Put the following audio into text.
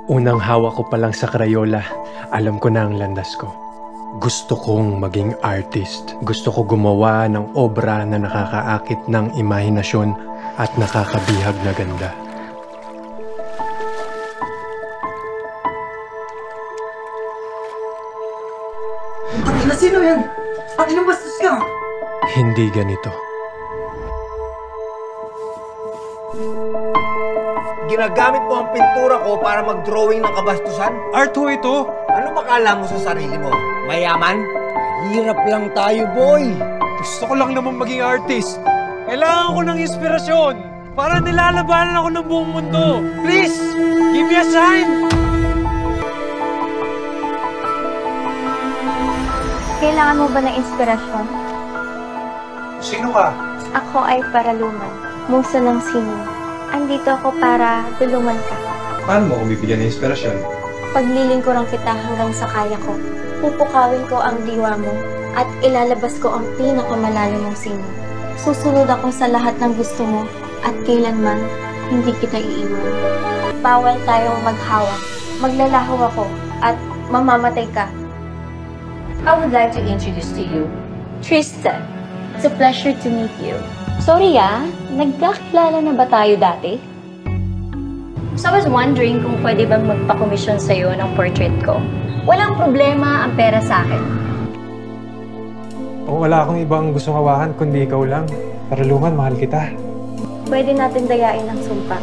Unang hawak ko pa lang sa Crayola, alam ko na ang landas ko. Gusto kong maging artist. Gusto ko gumawa ng obra na nakakaakit ng imahinasyon at nakakabihag na ganda. Tangina, sino yan? Ang inang bastos ka! Hindi ganito. Ginagamit mo ang pintura ko para mag-drawing ng kabastusan? Art ho ito! Ano makala mo sa sarili mo? Mayaman? Hirap lang tayo, boy! Gusto ko lang naman maging artist. Kailangan ko ng inspirasyon para nilalabanan ako ng buong mundo. Please, give me a sign! Kailangan mo ba ng inspirasyon? Sino ka? Ako ay Paraluman, muso ng sining. Andito ako para tulungan ka. Paano mo ako bibigyan ng inspirasyon? Paglilingkuran kita hanggang sa kaya ko. Pupukawin ko ang diwa mo at ilalabas ko ang pinakamalalim mong sining. Susunod ako sa lahat ng gusto mo at kailanman hindi kita iiwan. Bawal tayong maghawak. Maglalaho ako at mamamatay ka. I would like to introduce to you Tristan, it's a pleasure to meet you. Sorry nagkakilala na ba tayo dati? So I was wondering kung pwede bang magpa-commission sa'yo ng portrait ko. Walang problema ang pera sa akin. Wala akong ibang gustong hawakan kundi ikaw lang. Paraluman, mahal kita. Pwede natin dayain ang sumpa.